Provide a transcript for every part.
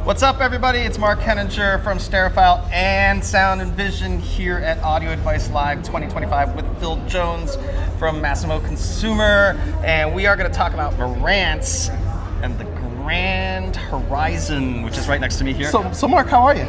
What's up, everybody? It's Mark Henninger from Stereophile and Sound and Vision here at Audio Advice Live 2025 with Phil Jones from Massimo Consumer, and we are going to talk about Marantz and the Grand Horizon, which is right next to me here. So Mark, how are you?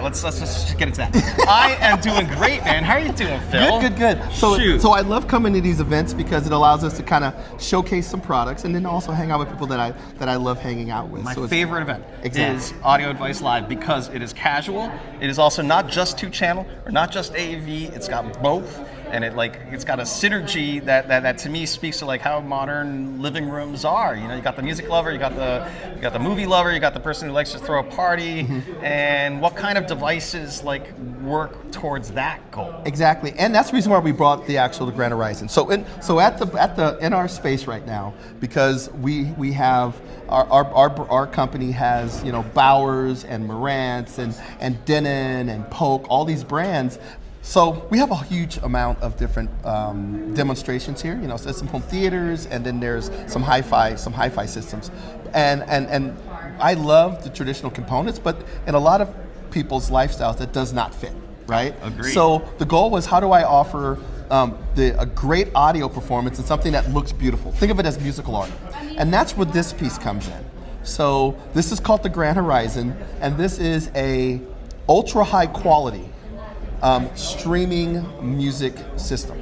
Let's just get into that. I am doing great, man. How are you doing, Phil? Good. So I love coming to these events because it allows us to kind of showcase some products and then also hang out with people that I love hanging out with. My favorite event is Audio Advice Live because it is casual. It is also not just two-channel or not just AV. It's got both. And it's got a synergy that to me speaks to like how modern living rooms are. You know, you got the music lover, you got the movie lover, you got the person who likes to throw a party, and what kind of devices like work towards that goal? Exactly, and that's the reason why we brought the Grand Horizon. So in our space right now, because we have our company has Bowers and Marantz and Denon and Polk, all these brands. So we have a huge amount of different demonstrations here. So there's some home theaters, and then there's some hi-fi systems, and I love the traditional components, but in a lot of people's lifestyles that does not fit, right? Agreed. So the goal was, how do I offer a great audio performance and something that looks beautiful? Think of it as musical art, and that's where this piece comes in. So this is called the Grand Horizon, and this is a ultra high quality streaming music system,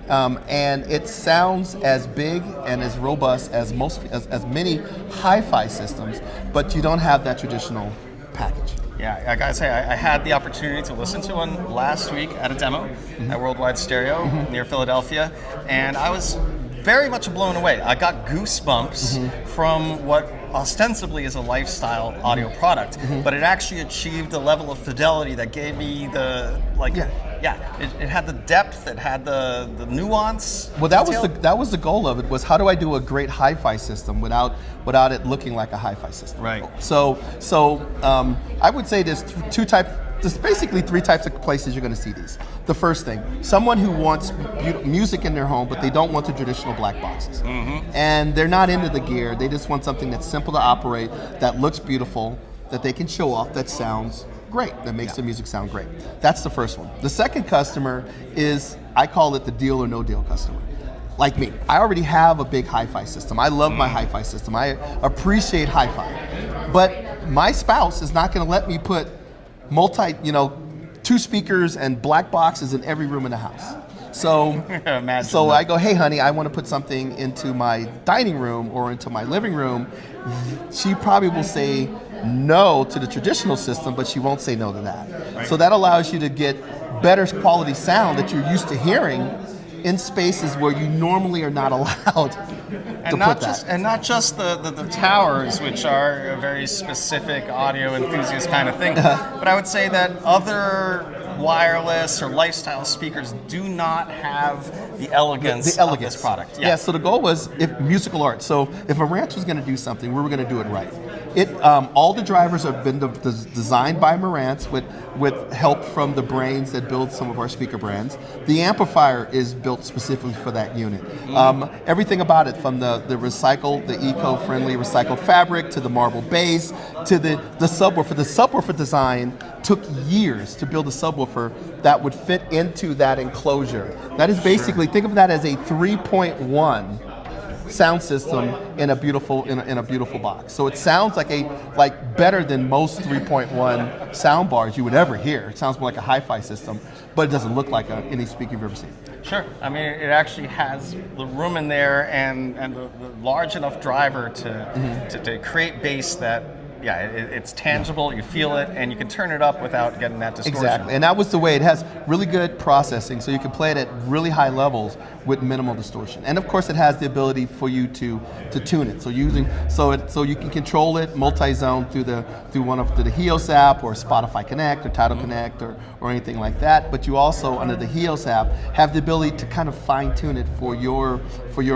and it sounds as big and as robust as many hi-fi systems, but you don't have that traditional package. Yeah, I gotta say, I had the opportunity to listen to one last week at a demo at Worldwide Stereo near Philadelphia, and I was very much blown away. I got goosebumps from what ostensibly is a lifestyle audio product, but it actually achieved a level of fidelity that gave me it had the depth, it had the nuance. Well, that was the goal of it, was how do I do a great hi-fi system without it looking like a hi-fi system? Right. So I would say there's basically three types of places you're going to see these. The first thing, someone who wants music in their home, but they don't want the traditional black boxes. And they're not into the gear. They just want something that's simple to operate, that looks beautiful, that they can show off, that sounds great, that makes the music sound great. That's the first one. The second customer is, I call it the deal or no deal customer. Like me, I already have a big hi-fi system. I love my hi-fi system. I appreciate hi-fi. But my spouse is not going to let me put two speakers and black boxes in every room in the house. So I go, hey honey, I want to put something into my dining room or into my living room. She probably will say no to the traditional system, but she won't say no to that. Right. So that allows you to get better quality sound that you're used to hearing in spaces where you normally are not allowed to put that. And not just the towers, which are a very specific audio enthusiast kind of thing, but I would say that other wireless or lifestyle speakers do not have the elegance of this product. Yeah, so the goal was musical art. So if Marantz was going to do something, we were going to do it right. All the drivers have been designed by Marantz with help from the brains that build some of our speaker brands. The amplifier is built specifically for that unit. Everything about it, from the eco-friendly recycled fabric, to the marble base, to the subwoofer. The subwoofer design took years to build a subwoofer that would fit into that enclosure. That is basically, think of that as a 3.1 sound system in a beautiful box. So it sounds like better than most 3.1 sound bars you would ever hear. It sounds more like a hi-fi system, but it doesn't look like any speaker you've ever seen. Sure. I mean, it actually has the room in there and the large enough driver to create bass that, it's tangible, you feel it, and you can turn it up without getting that distortion. Exactly, and that was the way. It has really good processing, so you can play it at really high levels with minimal distortion. And of course, it has the ability for you to tune it. So you can control it multi-zone through the Hios app or Spotify Connect or Tidal Connect or anything like that. But you also, under the Hios app, have the ability to kind of fine-tune it for your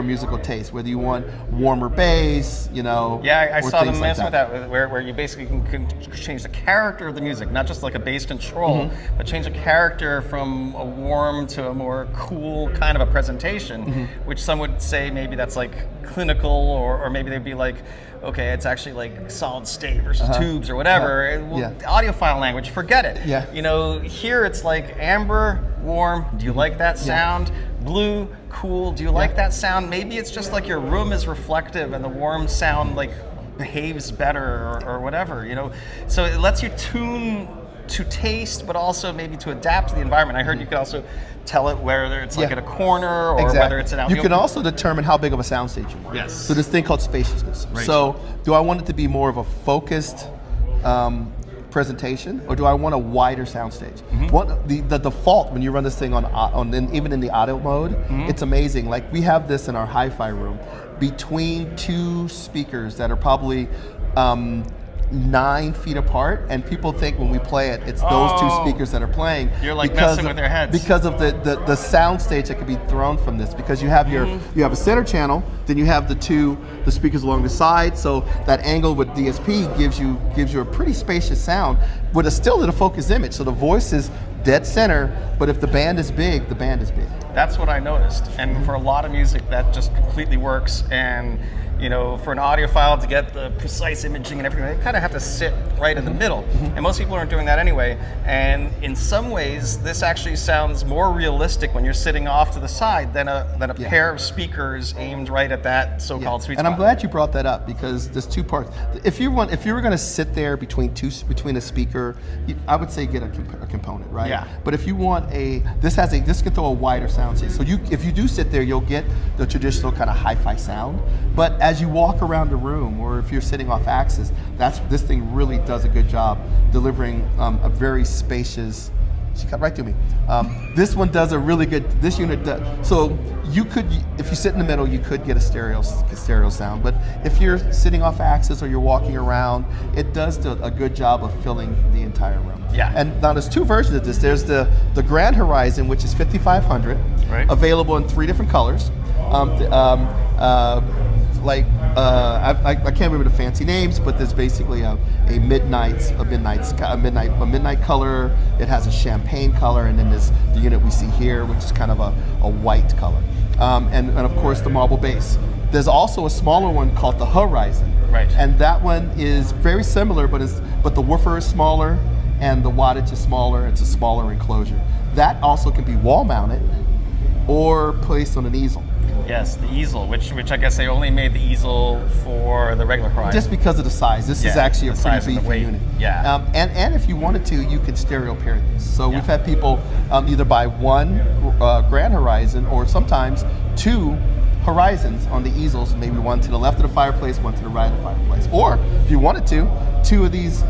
musical taste, whether you want warmer bass, Yeah, I saw them mess with that, where where you basically can change the character of the music, not just like a bass control, but change the character from a warm to a more cool kind of a presentation, which some would say maybe that's like clinical, or maybe they'd be like, okay, it's actually like solid state versus tubes or whatever. Well, audiophile language, forget it. Yeah. You know, here it's like amber, warm, do you like that sound? Blue, cool, do you like that sound? Maybe it's just like your room is reflective and the warm sound like behaves better or whatever, you know? So it lets you tune to taste, but also maybe to adapt to the environment. I heard you could also tell it whether it's like in a corner or whether it's out. You can also determine how big of a soundstage you want. Yes. So this thing called spaciousness. Right. So do I want it to be more of a focused presentation, or do I want a wider soundstage? What the default when you run this thing on even in the audio mode, it's amazing. Like we have this in our hi-fi room between two speakers that are probably 9 feet apart, and people think when we play it, it's those two speakers that are playing. You're like messing with their heads. Because of the sound stage that could be thrown from this. Because you have you have a center channel, then you have the speakers along the side. So that angle with DSP gives you a pretty spacious sound with a still in a focus image. So the voice is dead center, but if the band is big, the band is big. That's what I noticed, and for a lot of music, that just completely works. And you know, for an audiophile to get the precise imaging and everything, they kind of have to sit right in the middle. And most people aren't doing that anyway. And in some ways, this actually sounds more realistic when you're sitting off to the side than a pair of speakers aimed right at that so-called sweet spot. And I'm glad you brought that up, because there's two parts. If you were going to sit there between a speaker, I would say get a component, right? Yeah. But if you want this can throw a wider sound stage. So if you do sit there, you'll get the traditional kind of hi-fi sound. But as you walk around the room, or if you're sitting off axis, this thing really does a good job delivering a very spacious. She cut right through me. This one does a really good. This unit does. So you could, if you sit in the middle, you could get a stereo sound. But if you're sitting off axis or you're walking around, it does do a good job of filling the entire room. Yeah. And now there's two versions of this. There's the Grand Horizon, which is 5500, available in 3 different colors. I can't remember the fancy names, but there's basically a midnight color. It has a champagne color, and then there's the unit we see here, which is kind of a white color, and of course the marble base. There's also a smaller one called the Horizon, and that one is very similar, but the woofer is smaller and the wattage is smaller. It's a smaller enclosure. That also can be wall mounted or placed on an easel. Yes, the easel, which I guess they only made the easel for the regular Horizon. Just because of the size. This is actually a pretty beefy unit. Yeah. And if you wanted to, you could stereo pair these. So we've had people either buy one Grand Horizon or sometimes 2 Horizons on the easels, maybe one to the left of the fireplace, one to the right of the fireplace. Or if you wanted to, two of these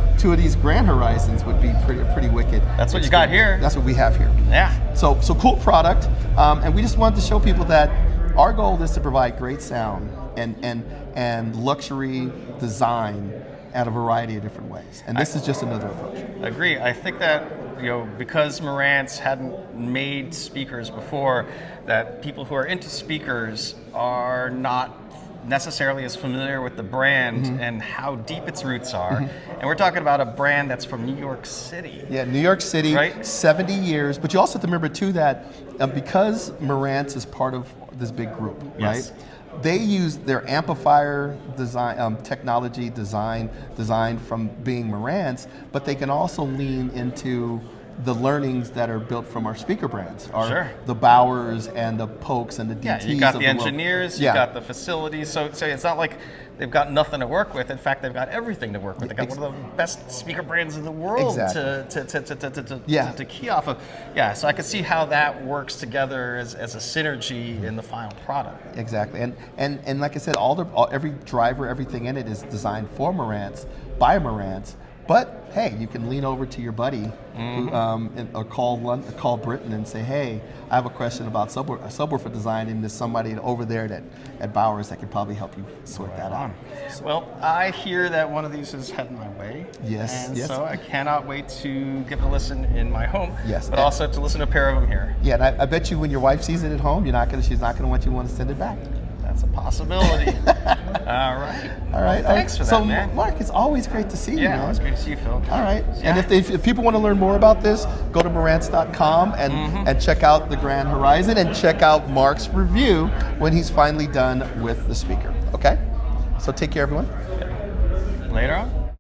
Grand Horizons would be pretty wicked. That's what you got here. That's what we have here. Yeah. So cool product, and we just wanted to show people that our goal is to provide great sound and luxury design at a variety of different ways. And this is just another approach. I agree. I think that, you know, because Marantz hadn't made speakers before, that people who are into speakers are not necessarily as familiar with the brand and how deep its roots are. And we're talking about a brand that's from New York City. Yeah, New York City, right? 70 years. But you also have to remember too that because Marantz is part of this big group, right? They use their amplifier design, technology design from being Marantz, but they can also lean into the learnings that are built from our speaker brands, the Bowers and the Polks and the DTs. Yeah, you got the engineers, you got the facilities, so it's not like they've got nothing to work with. In fact, they've got everything to work with. They've got one of the best speaker brands in the world to key off of. Yeah, so I can see how that works together as a synergy in the final product. Exactly, and like I said, every driver, everything in it is designed for Marantz, by Marantz. But hey, you can lean over to your buddy or call Britain and say, hey, I have a question about subwoofer design, and there's somebody over there at Bowers that can probably help you sort that out. So. Well, I hear that one of these is heading my way. Yes. So I cannot wait to give it a listen in my home. Yes. But also to listen to a pair of them here. Yeah, and I bet you when your wife sees it at home, she's not going to want to send it back. That's a possibility. All right. All right. Thanks for that, so, man. Mark, it's always great to see you, Yeah, man. it's great to see you, Phil. All right. Yeah. And if people want to learn more about this, go to Marantz.com and check out the Grand Horizon and check out Mark's review when he's finally done with the speaker. Okay? So take care, everyone. Later on.